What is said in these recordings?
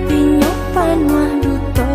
Pinyopan wah duto.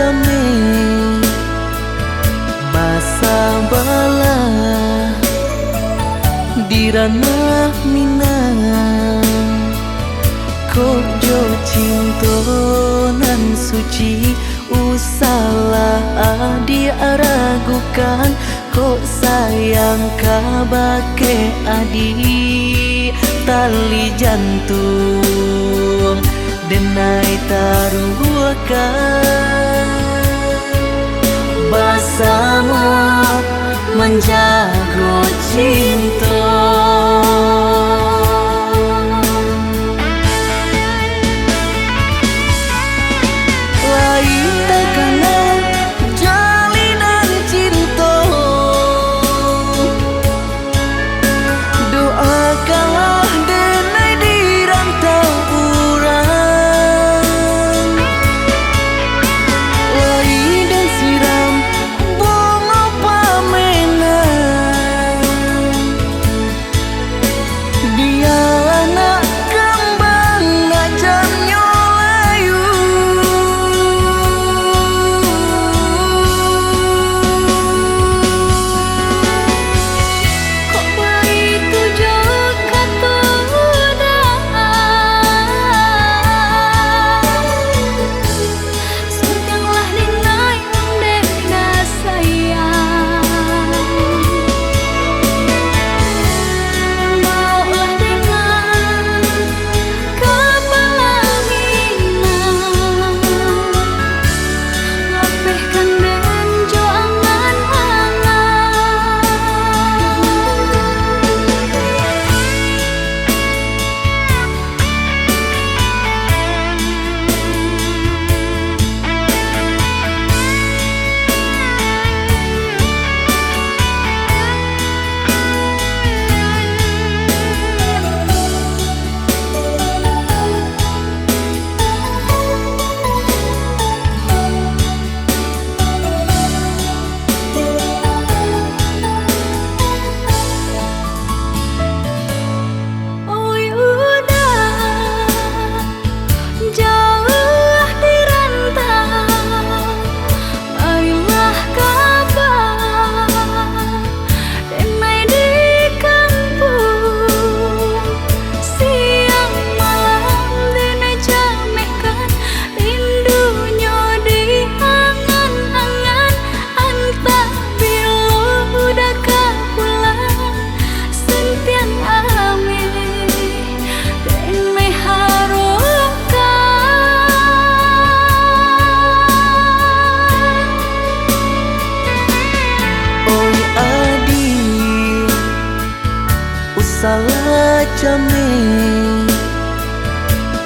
jame basa bala di ranah minang kok jo cinto nan suci usalah diragukan kok sayang kabake adi tali jantung denai taruhkan bersama menjaga cinta. Lain tekanan jalinan cinta, doakanlah denai di rantau urang. Lain dan siram bunga pamenang, dia anak kembang nak jamnya layu. Kok begitu juga sudahlah dinai dena sayang maulah dengan kepala minang ngapihkan den jo angan-angan. Oh udah jauh di rantau, marilah kabar denai di kampung. Siang malam denai jamehkan rindunya di angan-angan. Antah bila udah kapulang sentiang amin denai harukan. Oi adi usalah jame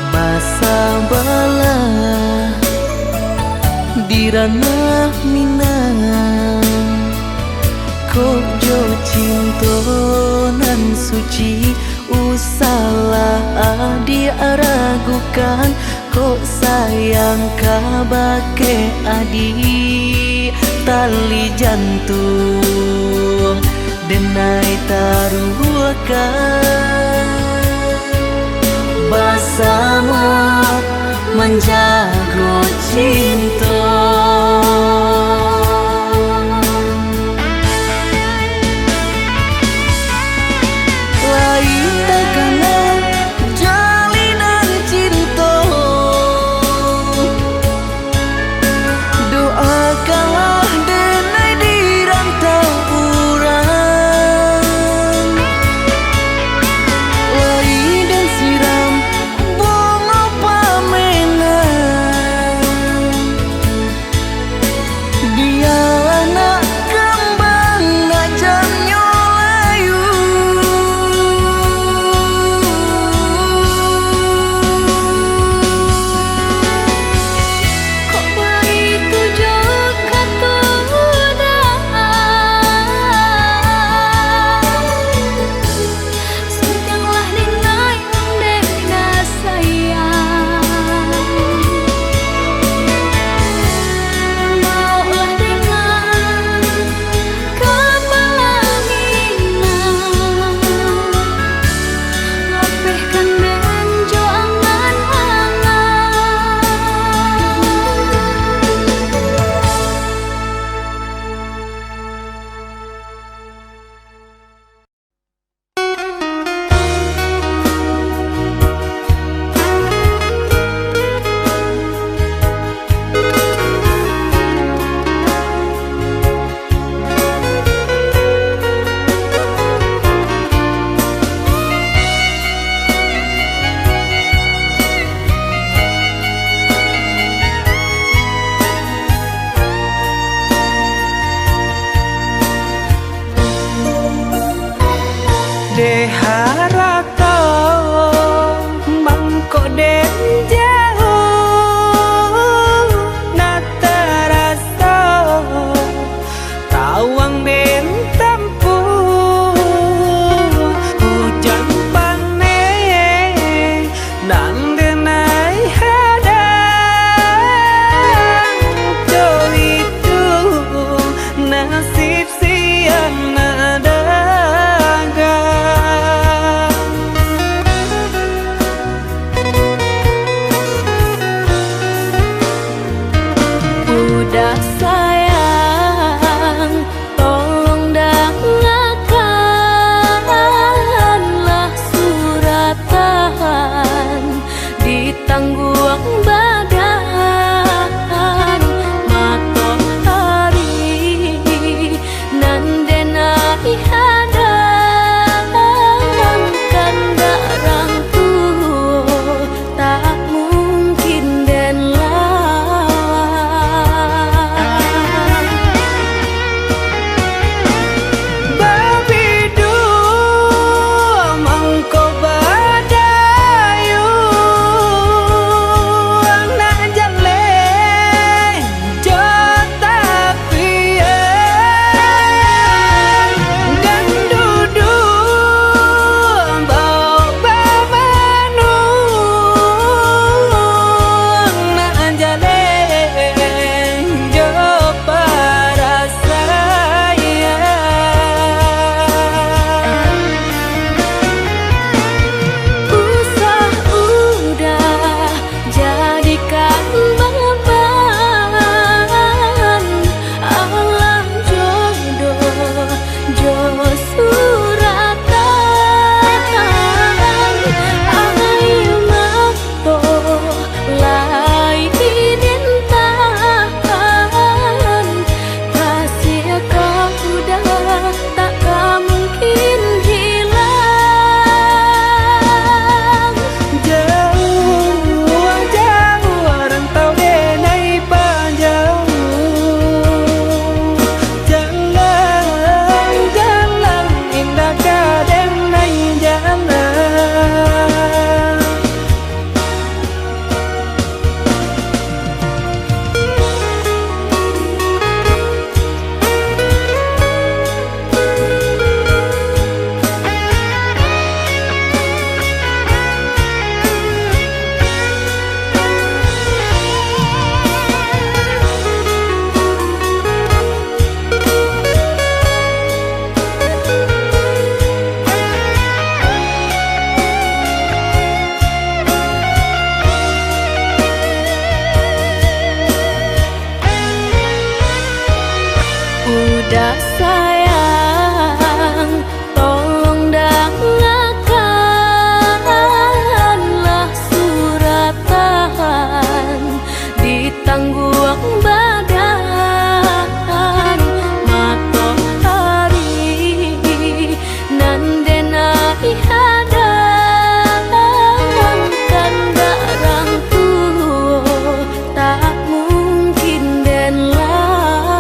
basa bala di ranah minang kok jo cinto nan suci usalah diragukan kok sayang kabake adi tali jantung denai taruhkan bersama menjaga cinta. Lain tekanan jalinan cinta, doakanlah denai di rantau urang. Lain dan siram bunga pamenang, de harato mangko den jauh na terasa tawang den tempuh hujan panen dan denai hadang jo itu nasib siang nada udah sayang, tolong dengarkanlah suratan di tangguang badan matahari nan denai hadang kandarang tuh tak mungkin den udah sayang, tolong dengarkanlah suratan di tangguang badan matahari nan denai hadang kandarang tuh tak mungkin den lawan.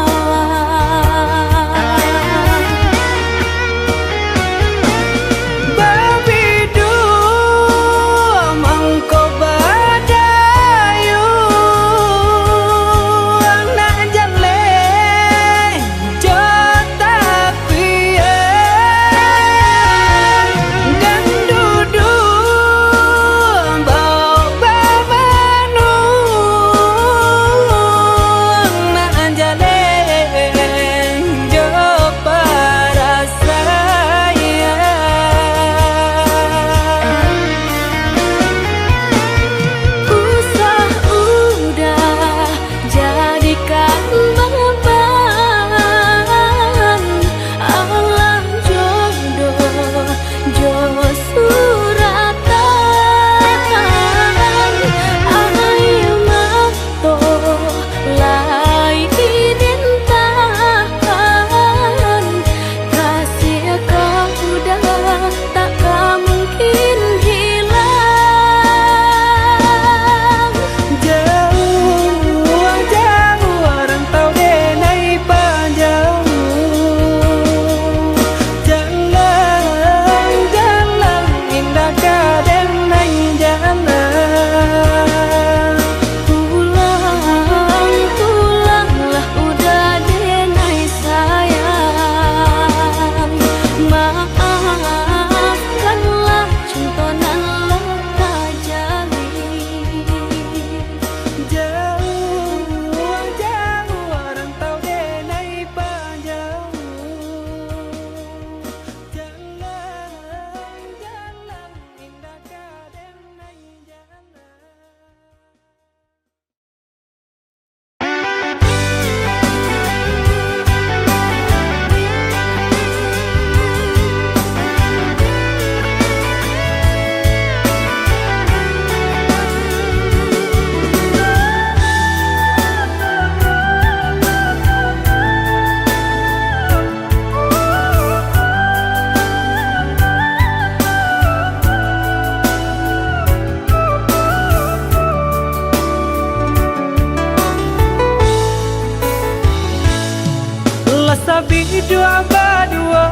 sabi dua berdua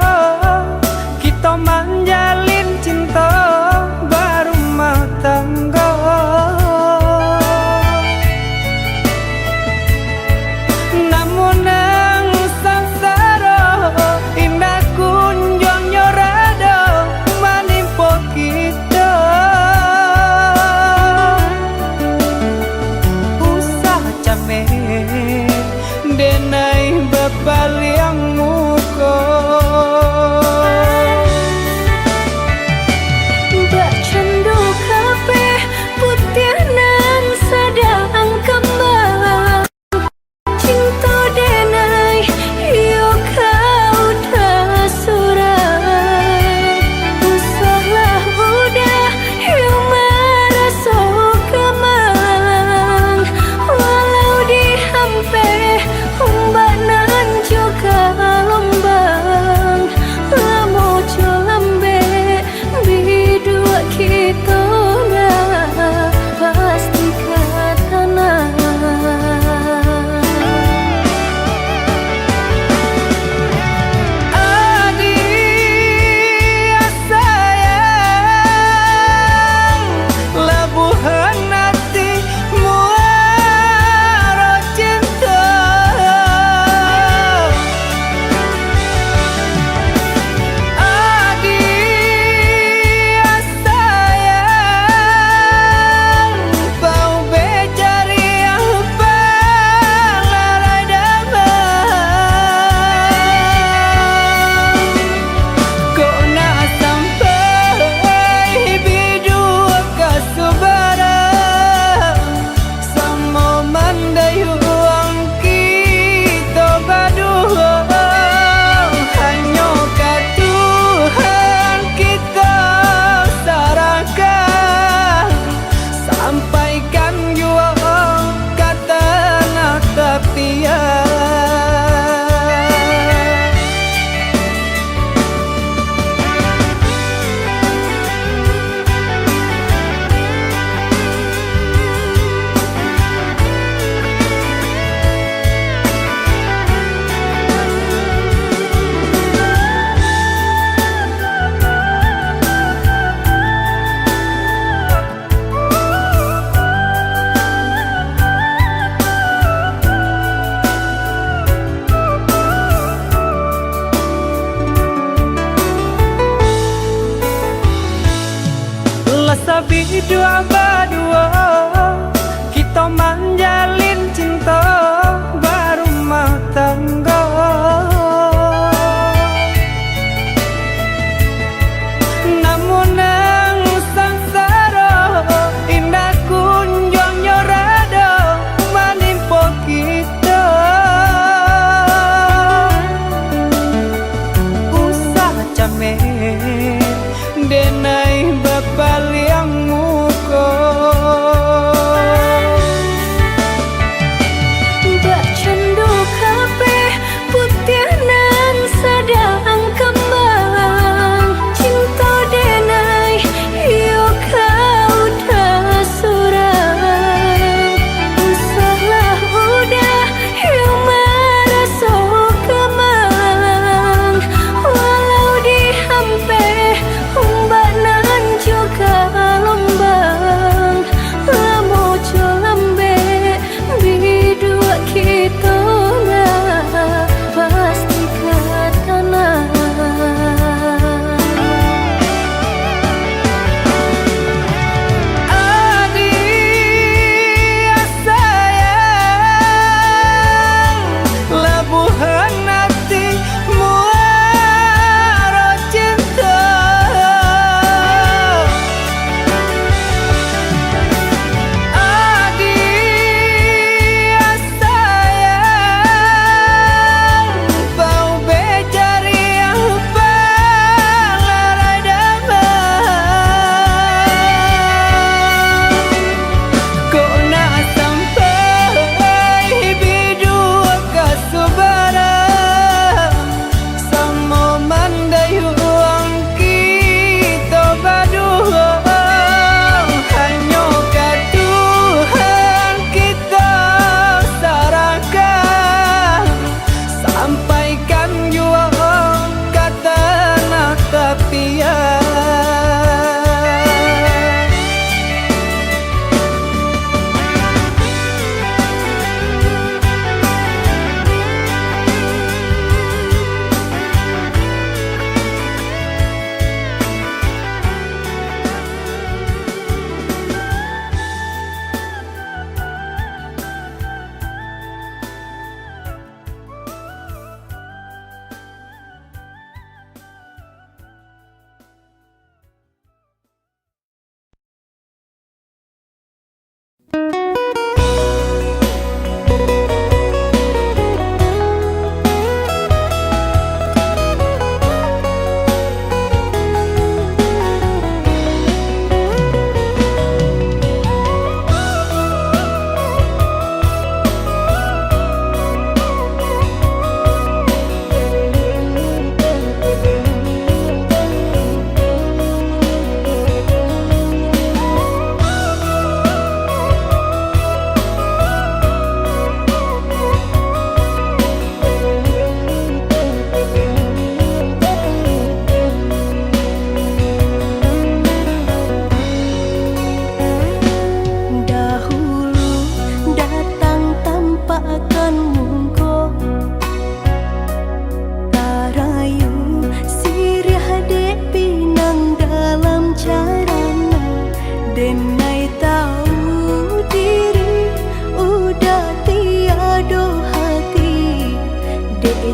kita menjalin cinta berumah tangga. Namun nang sangsara indah kunjung nyorada menimpa kita. Usah capek denai bebaliang muka. Mbak Candu kafe putih nan sedang kembang. Cinta denai yo kau dah surat. Usahlah udah yo merasa kemang. Walau dihampe ombak nan juga lombang. Lamo lambe bidua kita dah pasti ke tanah. Adik sayang lebuhan hati muara cinta. Adik sayang bau becari apa lalai damai. Kau nak sampai bidua kasubara sama mandayuang kita berdua. Hanya ke Tuhan kita sarahkan, sampaikan jua kata nak tepian. Sabi dua berdua kita menjalin cinta berumah tangga. Namun nang sangsara indah kunjung nyorada menimpa kita. Usah capek denai bebaliang muka.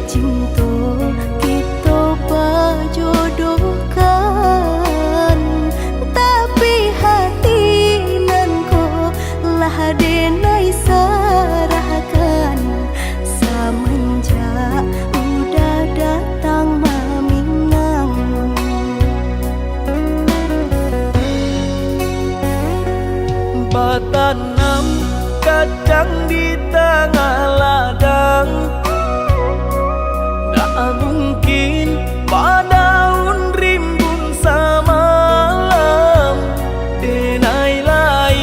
cinta kita berjodohkan, tapi hati nan ko lah denai sarahkan semenjak udah datang Maminang. Batanam kacang di tengah ladang, tak mungkin padaun rimbun samalam. Denai lai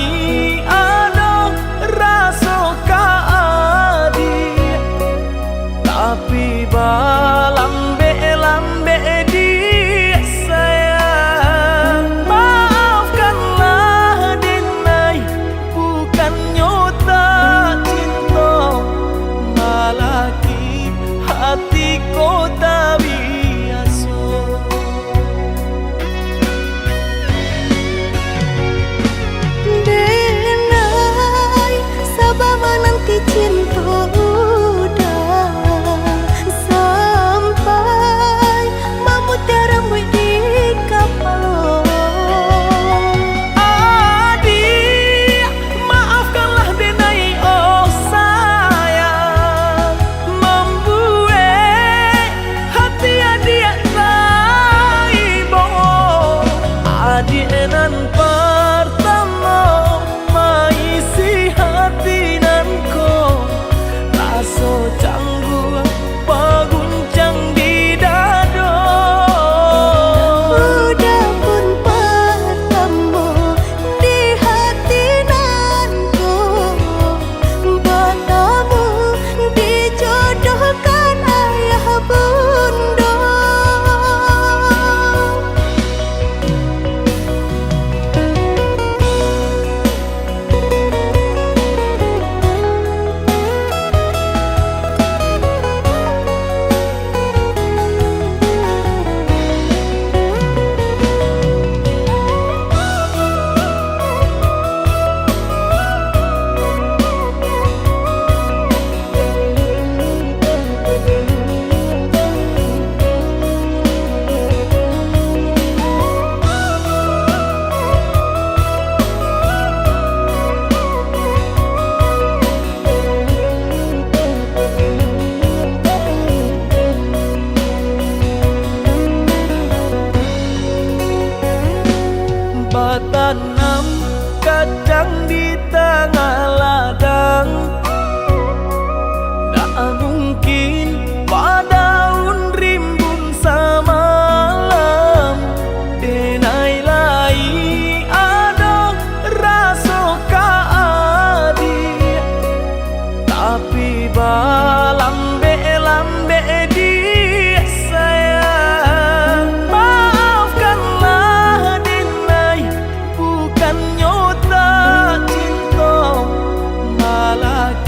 ada rasa kaadi, tapi balambe-lambe di sayang. Maafkanlah denai, bukan nyota cinta, malaki hati ko tak biasa. Denai sabar menanti cinta udah sampai memutih rambut di kepala. Adik, maafkanlah denai oh sayang, membuat hati adik taibo. Adik nan pertama maisi hati nan ko, rasa canggung paguncang di dada. Udah pun pertama di hati nanku, bertemu dijodohkan ayah bunda. Batanam kacang di tengah ladang, tak mungkin padaun rimbun samalam. Denai lai ada rasa kaadi, tapi balambe-lambe di sayang. Maafkanlah denai, bukan nyota cinta, malaki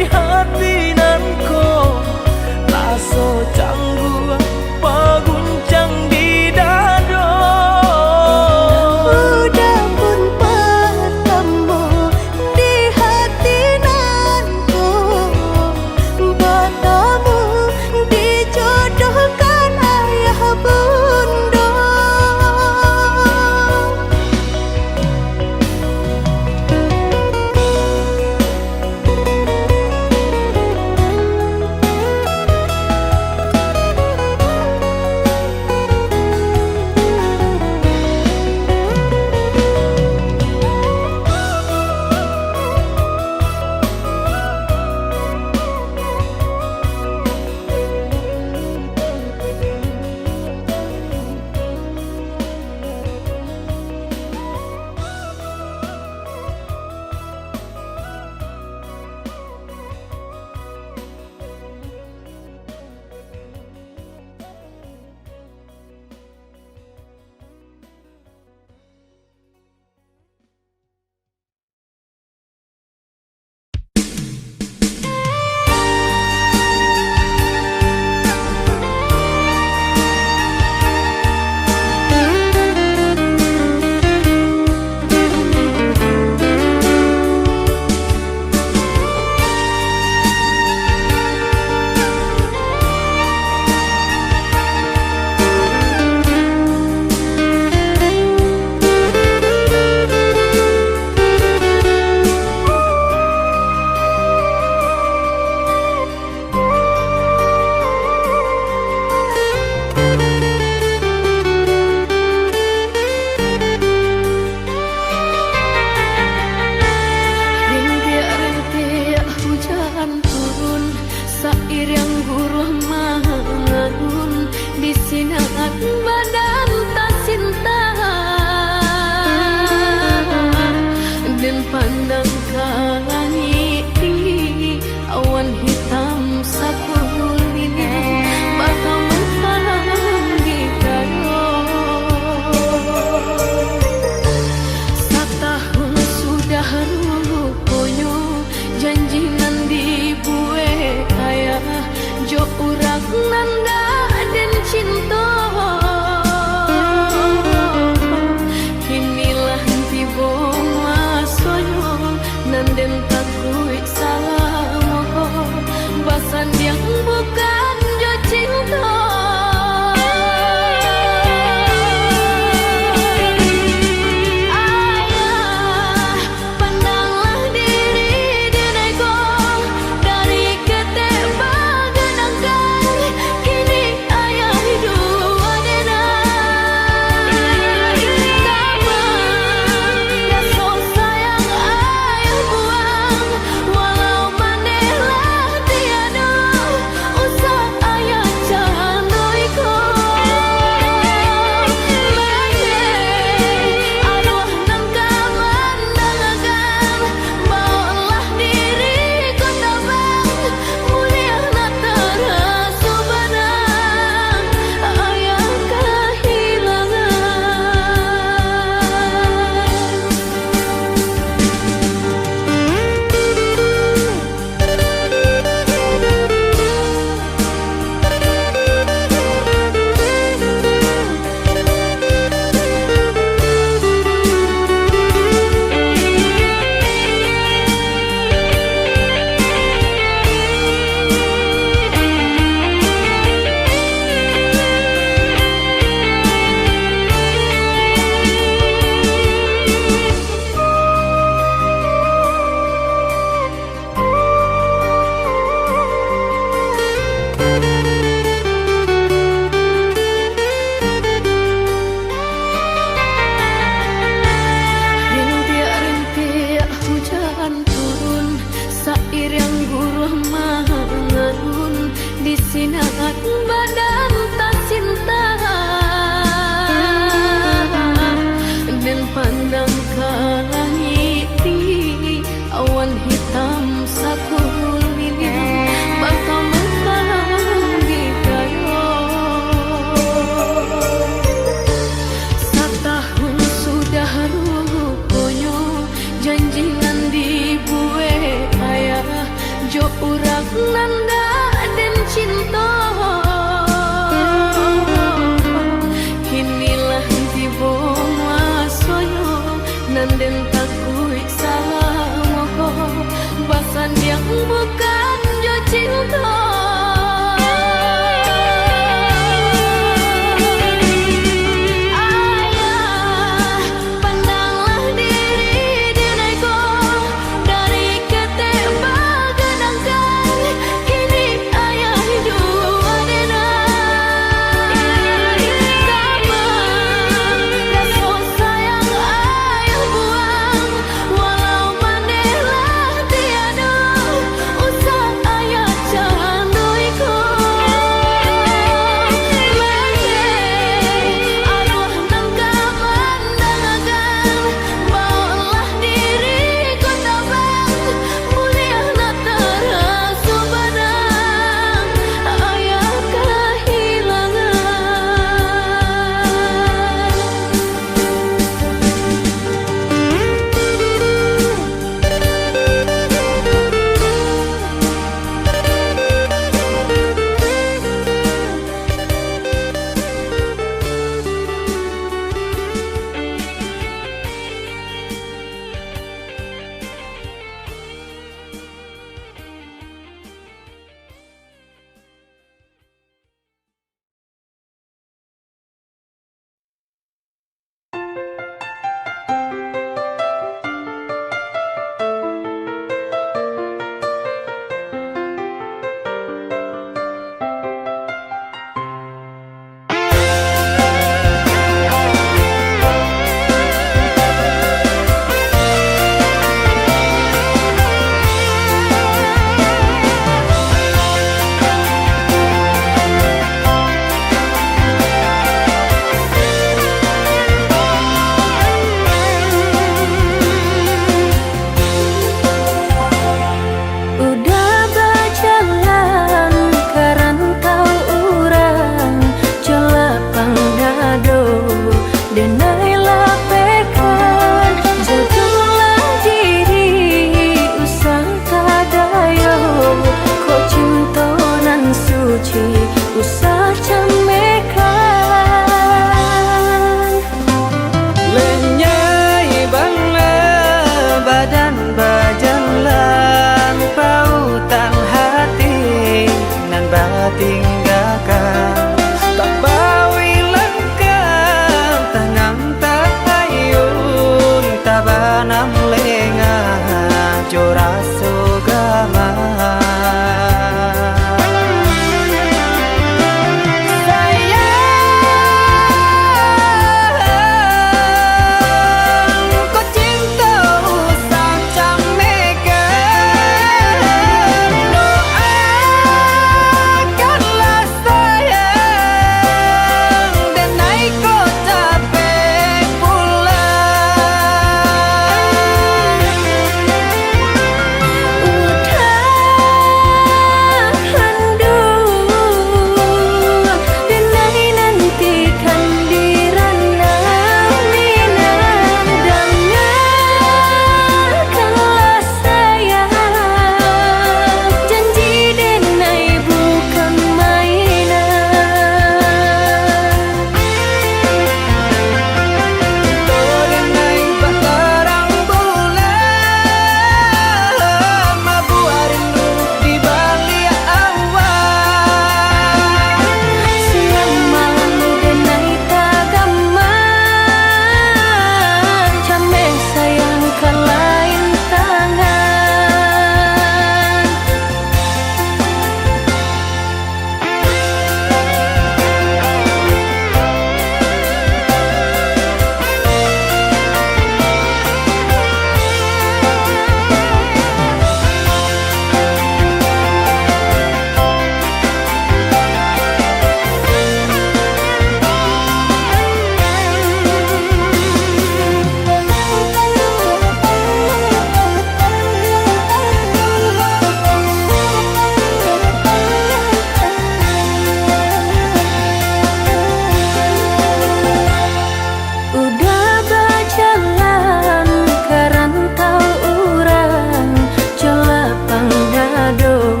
Udah berjalan ke rantau urang Jola panggado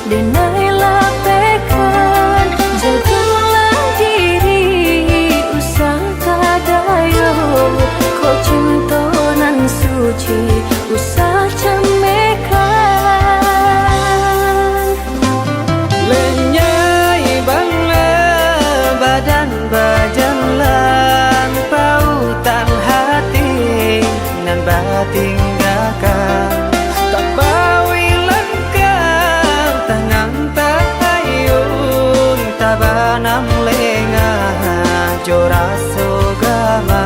denailah pekan Jagalah diri usah kadayo Kau cintonan suci usah camekan Lenyai bangla badan bajalan pautan hati nan batinggakan tak bawi langkah tangan tahayun tabanam lengah jora sogama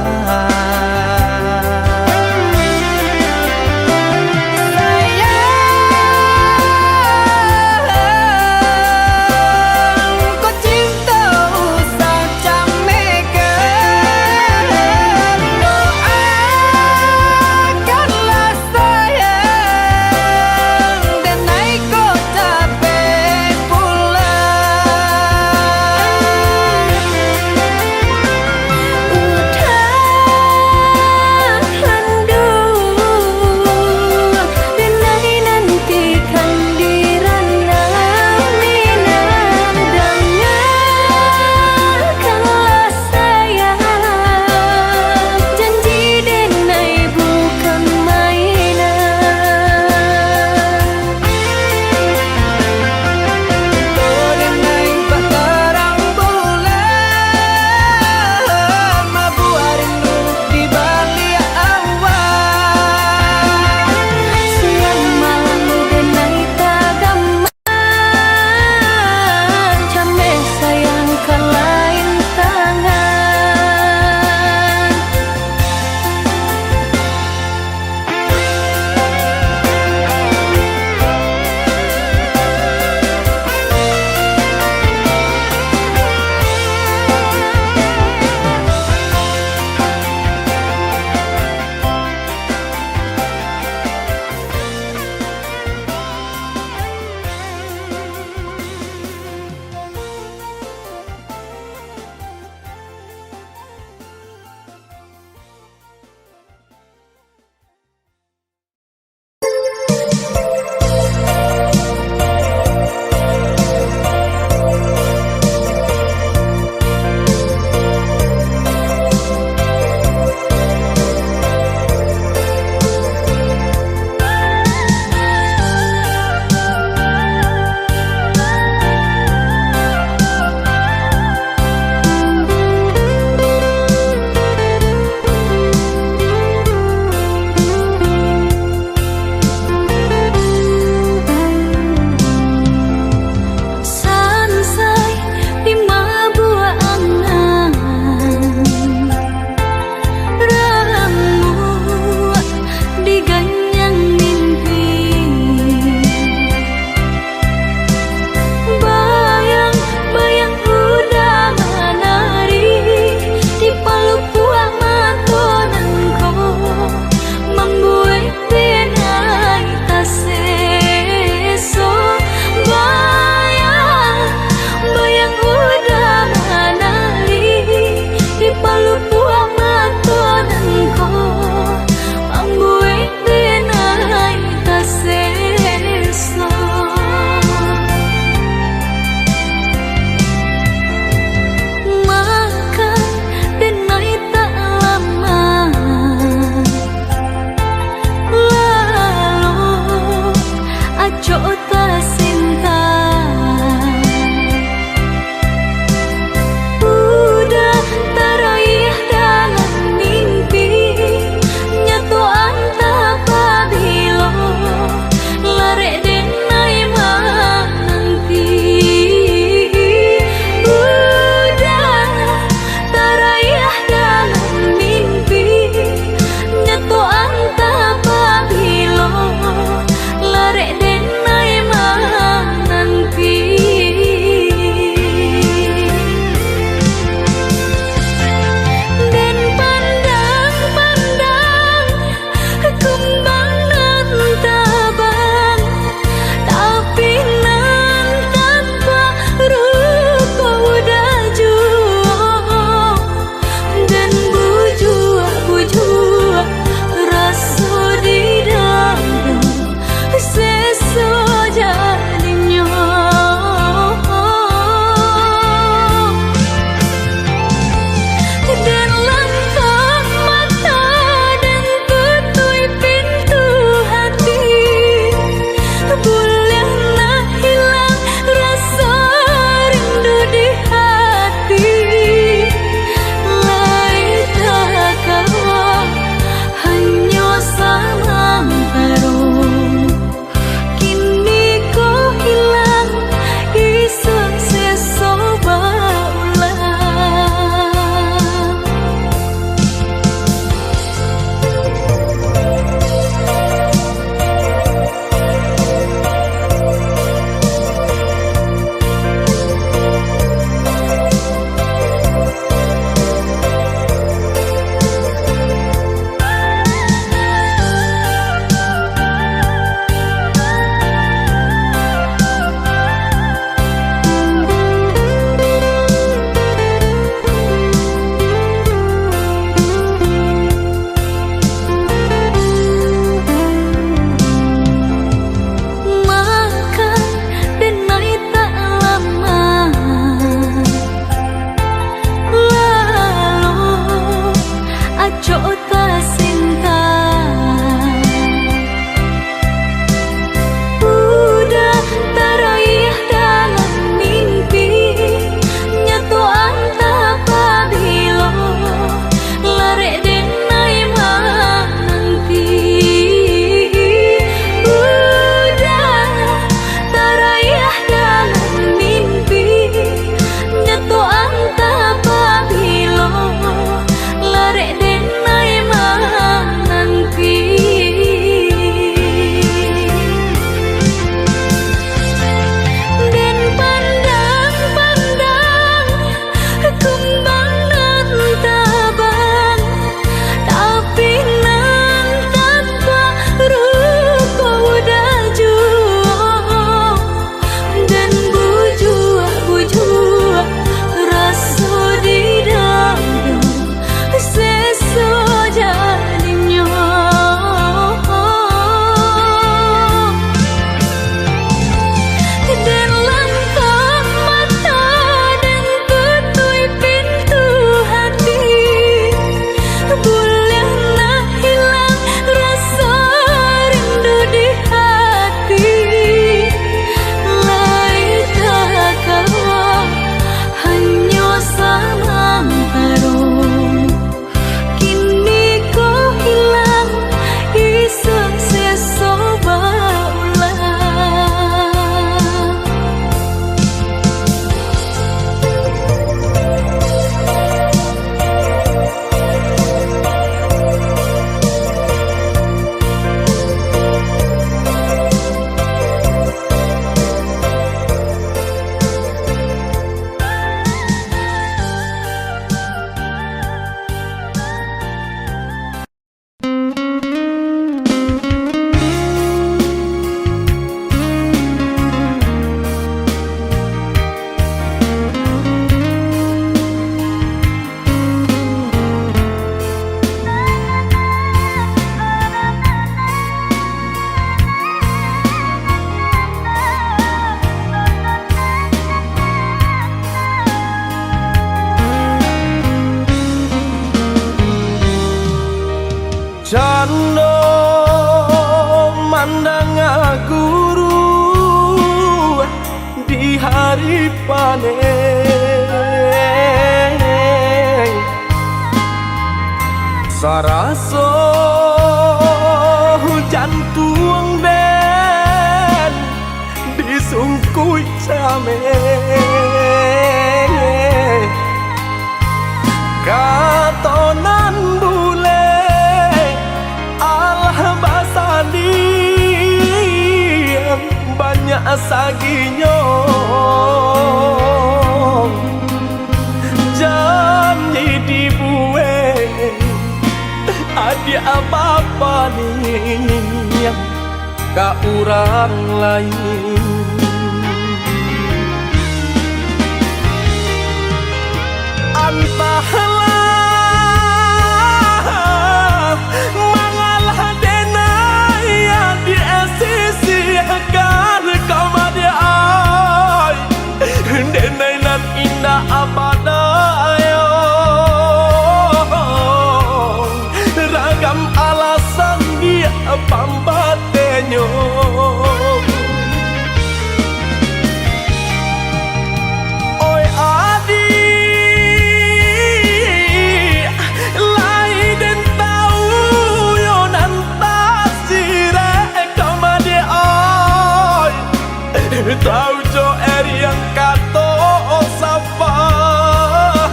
Jota Sinta. Udah teraih dalam mimpi, nyatu anta pabilo lare denai nanti. Udah teraih dalam mimpi, nyatu anta pabilo lare denai nanti. Den pandang-pandang kembang nan tabang, tapi nan tanpa rupa udah jua. Dan bujua rasa di dalam seso jadinya. Dan langkah mata dan tutui pintu hati, boleh nak hilang rasa rindu di hati. Lain tak kau hanya samantara, kini kau hilang isa seso baulah. Jano mandang guru di hari panen, saraso jantung ben disungkui camen, katonan bule banyak saginyo, janji dibuat ada apa-apa nih ka orang lain. Entahlah mangalah denai yang diasisikan kamade ai, denai nan indah abadayo, ragam alasan dia pambatenyo. Oi adi lain tahu yo nan tasire kamade ai, tahu jo eri yang kato sapan,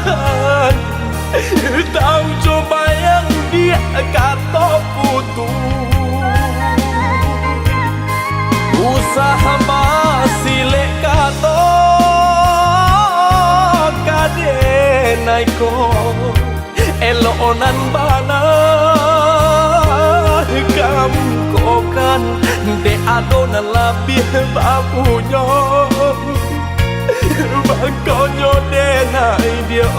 tahu jo bayang dia kato putu. Usaha masih lekato kadenai ko elonan bana kamu kokan de adona labih babunya bangkonyo denai dia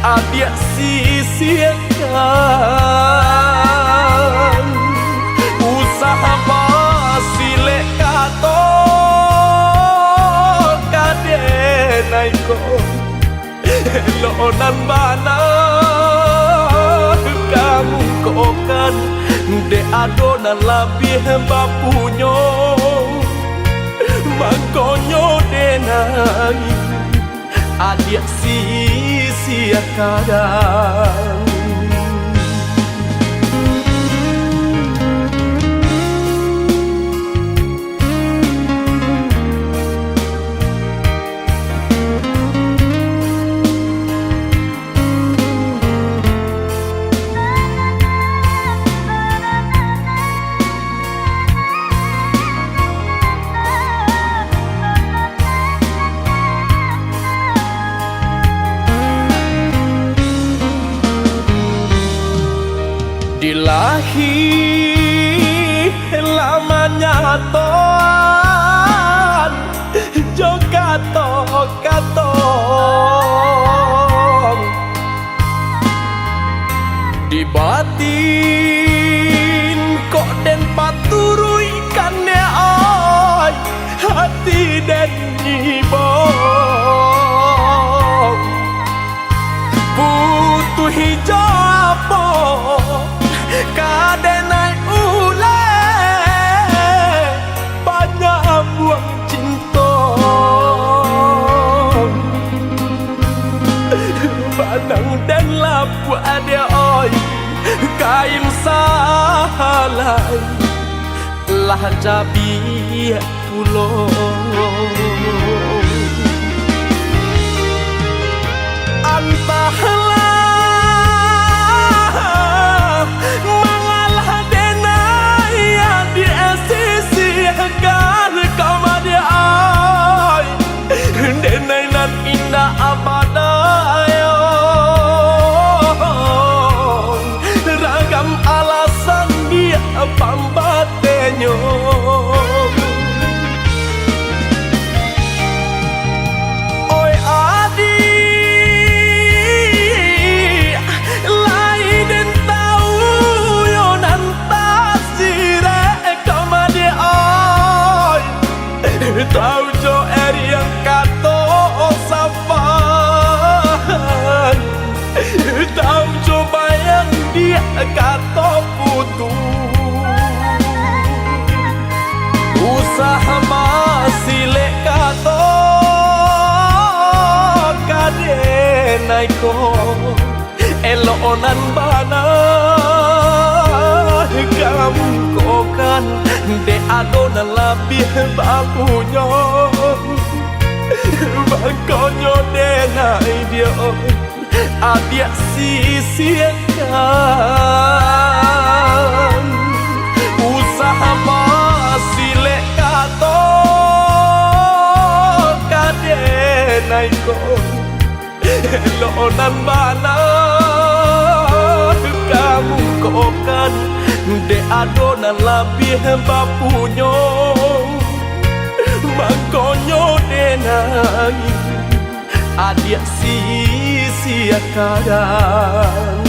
adia sisihkan usaha masih lekato kadenai ko elonan bana de adonan labih bapunyo makonyo denai adia sia kadang. Dilahi lamanya toan joka katong di batin kok den paturui kane oi hati den nyibong butuh hijau kadenai ule banyak buang cinta banang dan lapu ada oi kain salai lah jabi pulau antahlah mengalah denai yang di sisi kan kama dia ai denai nan indah abadayo ragam alasan dia pambatenyo oi adi tahu jo yang kato safan tahu jo bayang dia kato putu usaha masih lek kato kadenai ko elonan bana kamu kokan de adonan labih bapunyo makonyo denai dia adia sisiakan usaha masih lek kato kadenai ko elonan bana kamu kokan de adonan labih bapunyo makonyo denai adia sia kadang.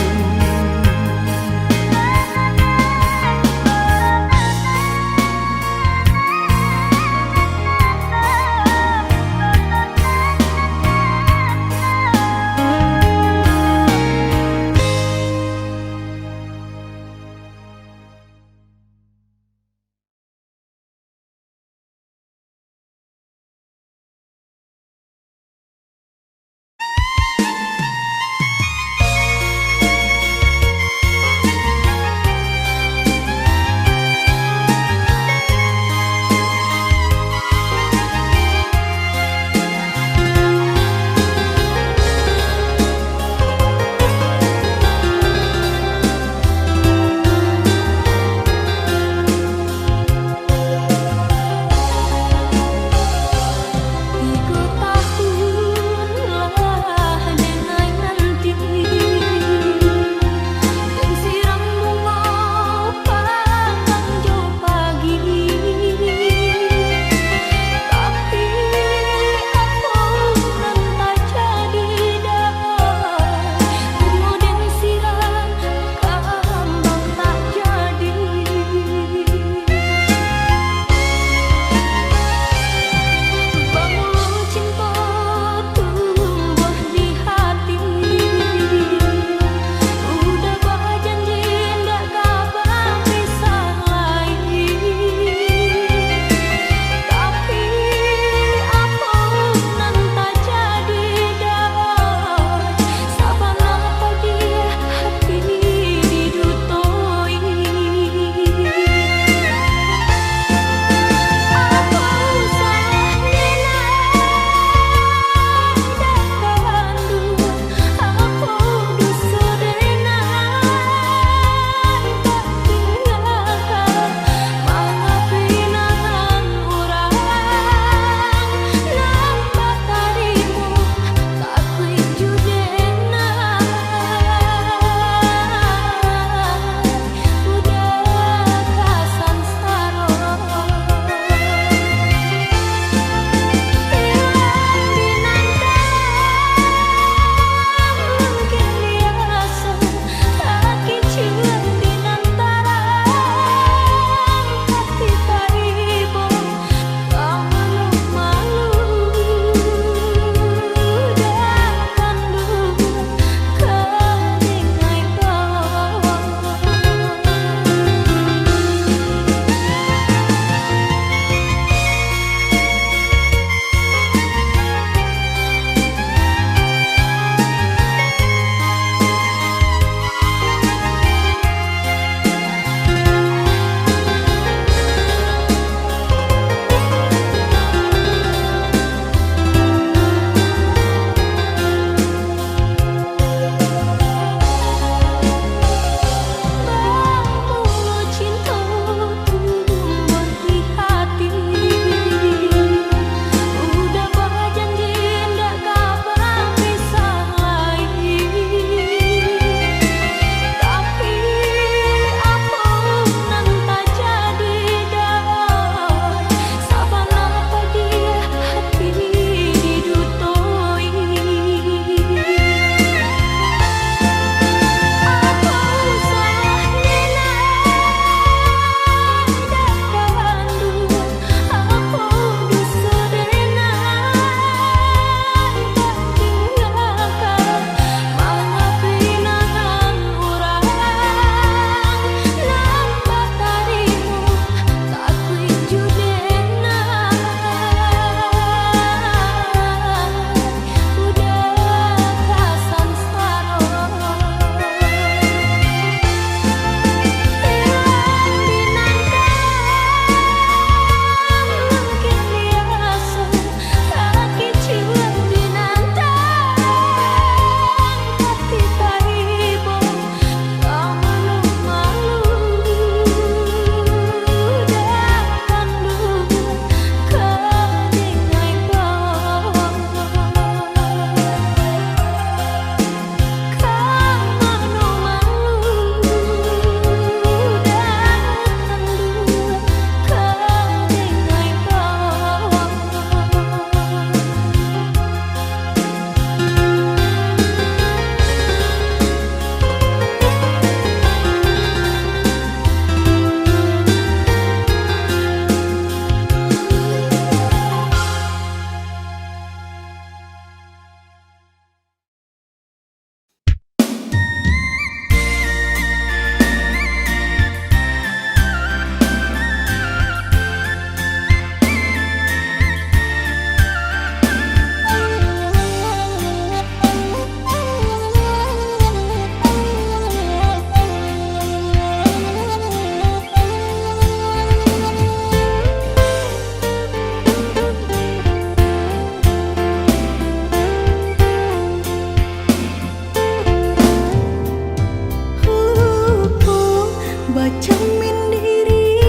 jamin diri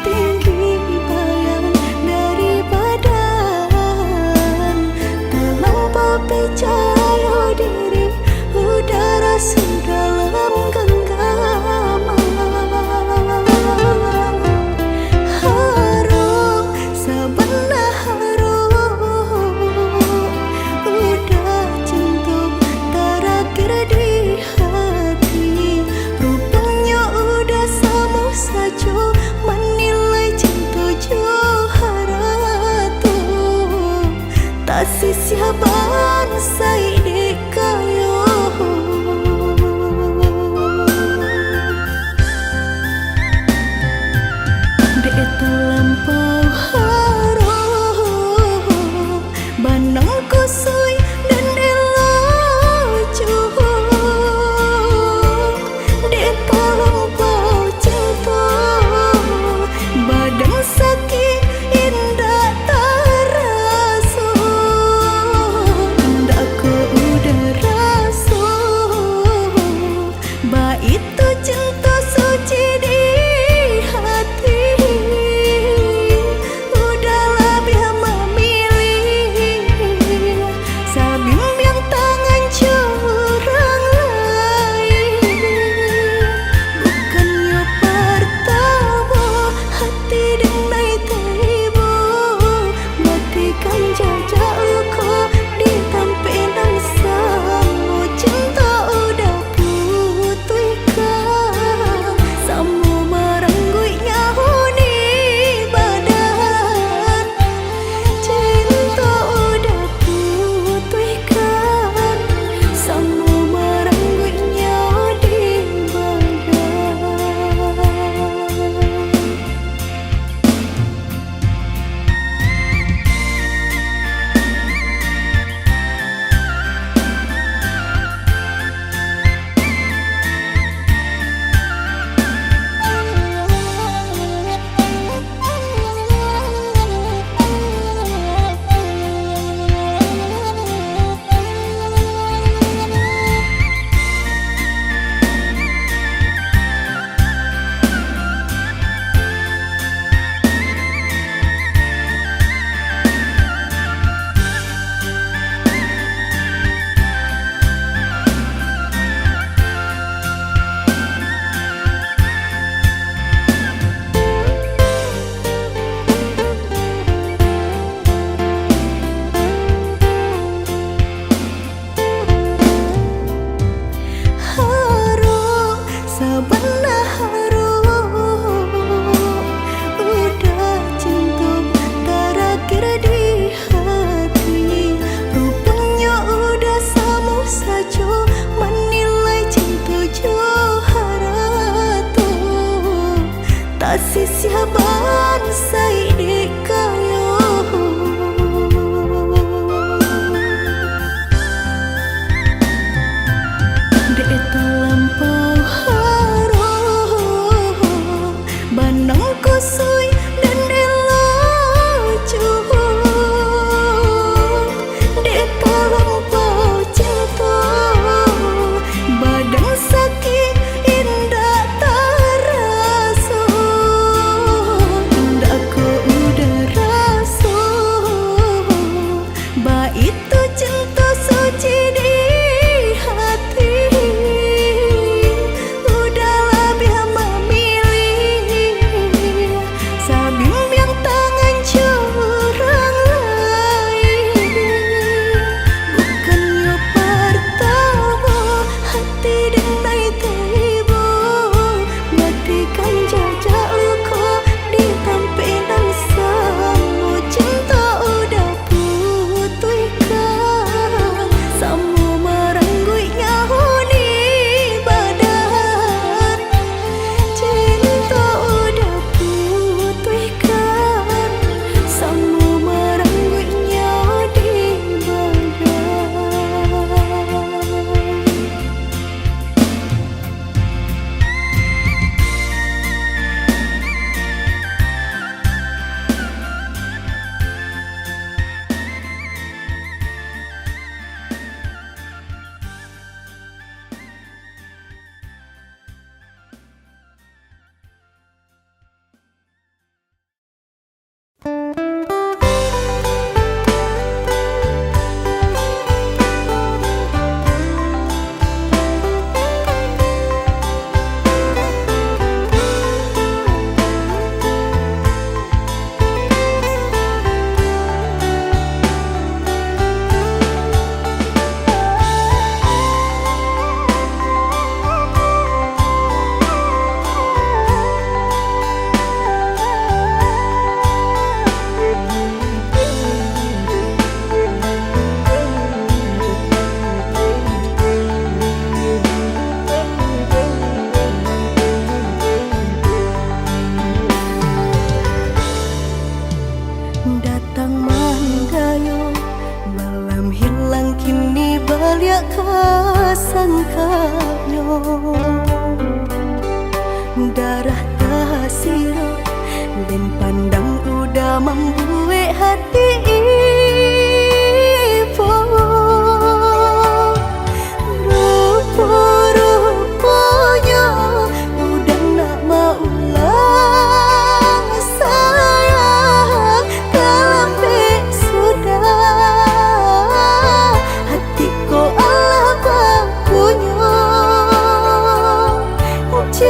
tinggi bayang dari badan, terlampau percaya diri udara sedalam genggaman. Harum sebelah harum udah jentuh terakhir di hati, rupanya udah sama saja menilai cinta Johara tuh tak sisiaban saidi kayo. Dek terlampau harum banang kusui dan elaju, dek terlampau cinta badan sakit indah terasa, indah ku udah rasa bah itu cinta suci di hati. Udahlah biar memilih sebimbing tangan curang lain, bukannya pertama hati denai tiba matikan jajak luka di tampilan sama cinta udah putihkan sama merengguinya huni badan, cinta udah putihkan sama merengguinya di badan. Harum sebelah harum udah jentuh terakhir di hati, rupanya udah sama saja menilai cinta Johara tuh tak sisiaban saidi kayo. Dek terlampau harum banang kusui dan elaju, dek terlampau cinta badan sakit indah terasa,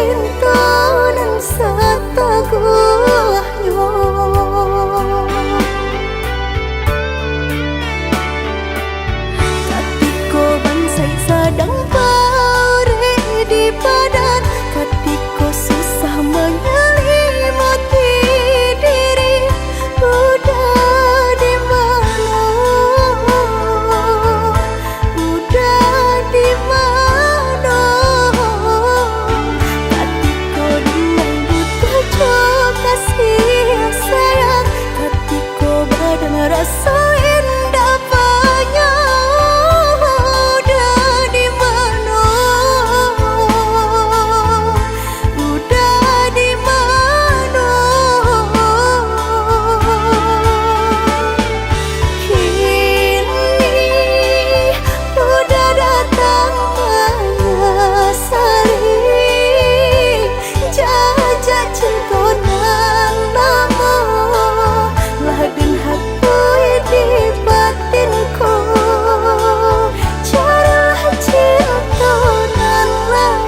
cinta nan sataguhnya. Katiko bansai sadang pare di badan, katiko susah menyelimuti diri. Udah di mana? Udah di mana? Katiko dengan butuh jo kasih sayang, katiko badan rasa indah banyak. Udah di mana? Udah di mana? Kini udah datang menyesali jajak cinta nan lama laden hati di batinku. Carilah cinta nan lain.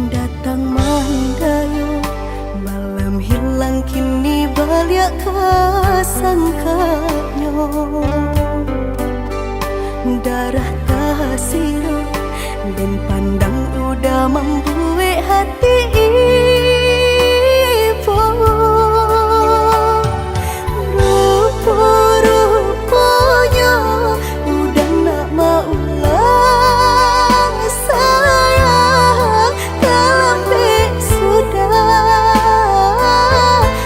Datang mandayu malam hilang kini balik kesangkanya. Darah tasiro dan pandang udah membuat hati ibu. Rupa-rupanya udah nak mau ulang sayang, kalambik sudah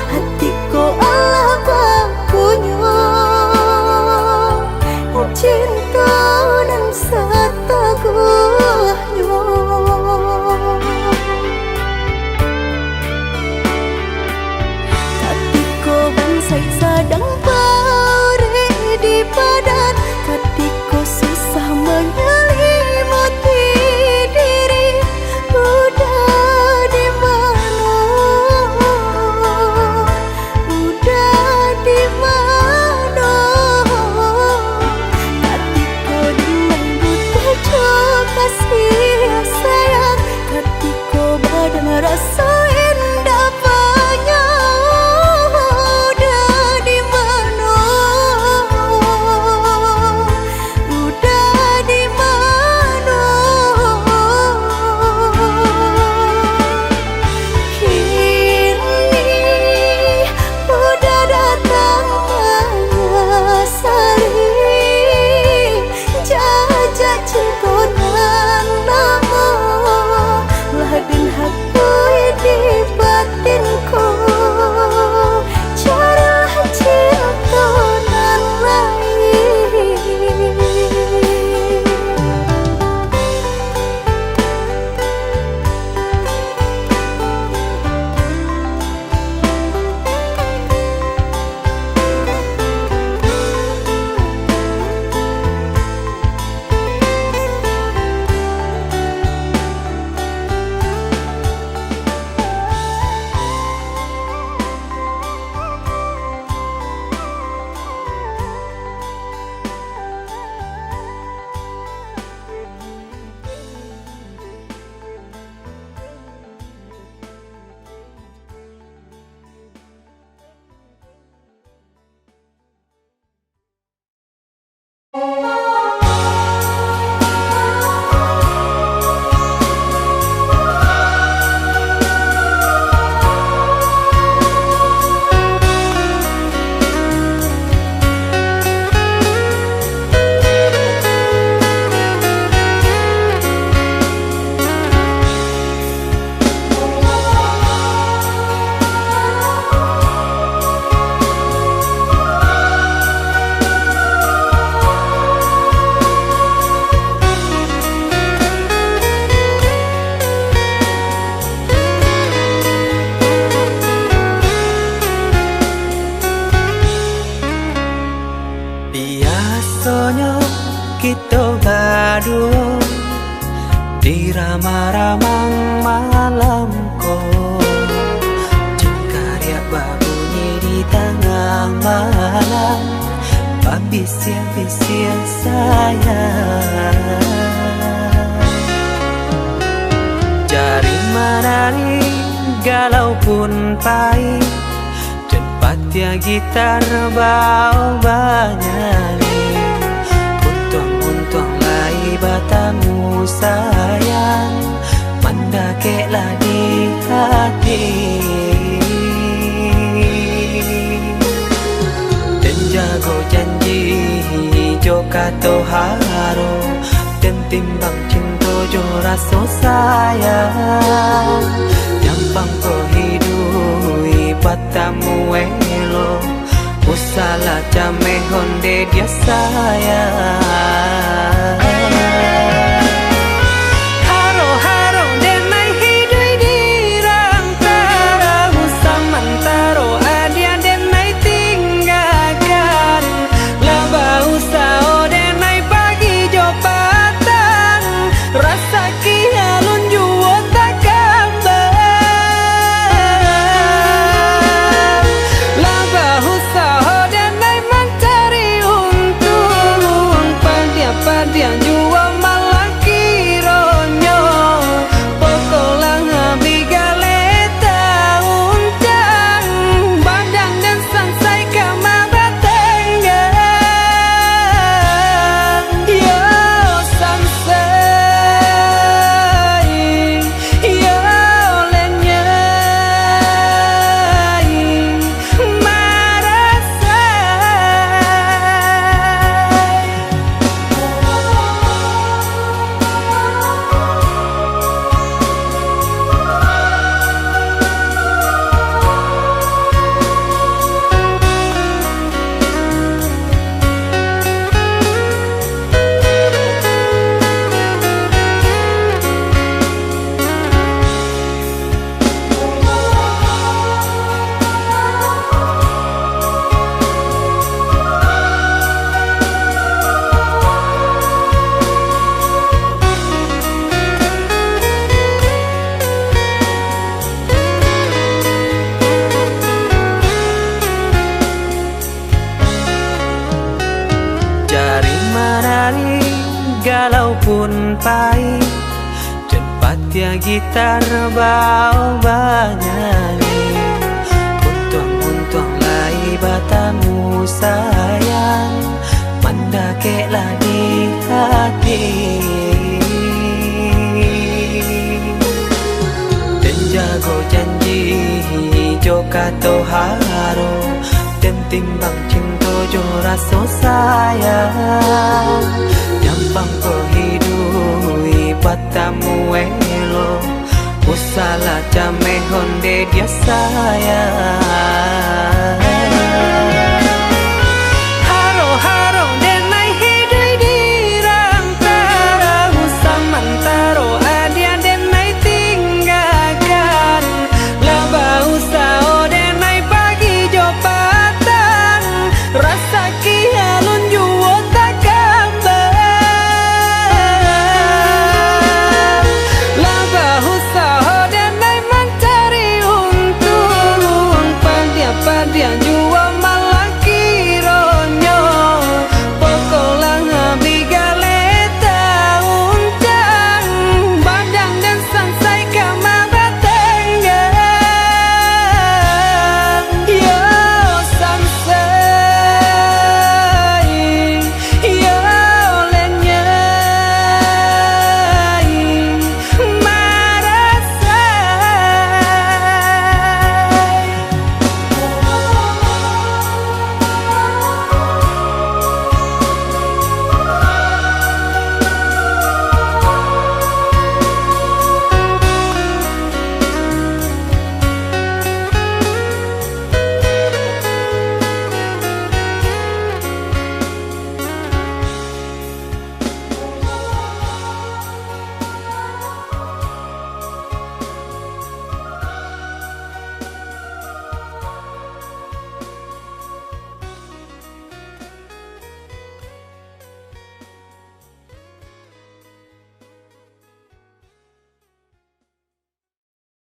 hatiku Allah bakunya. Cinta nan sataguhnya. aduh di ramang-ramang malamku, cengkarya berbunyi di tengah malam, babisir-bisir sayang. Jari menari galau pun pahit, tempatnya gitar bau banyari, untung lai batamu sayang, mendakeklah di hati. Dan jago janji joka toharo, dan timbang cinta jo rasa sayang, nyampang ko hidui batamu elo, usala jame honde dia sayang. Haro-haro denai hidui di rantara, usamantaro adia denai tinggalkan, laba usao denai pagi jo patang, rasa kialun juo tak kabar, laba usao denai mencari untung, padiang juo malah kironyo, pokolang bigale uncang, badang dan sansai kamara tengah, yo sansai, yo lenyai, marasai. Jari menari galau pun pahit, tempatnya gitar bau banyari, untung lai batamu sayang, mendakeklah di hati. Dan jago janji joka toharo, dan timbang cinta jo rasa sayang, nyampang ko hidui batamu elo, usala jame honde dia sayang.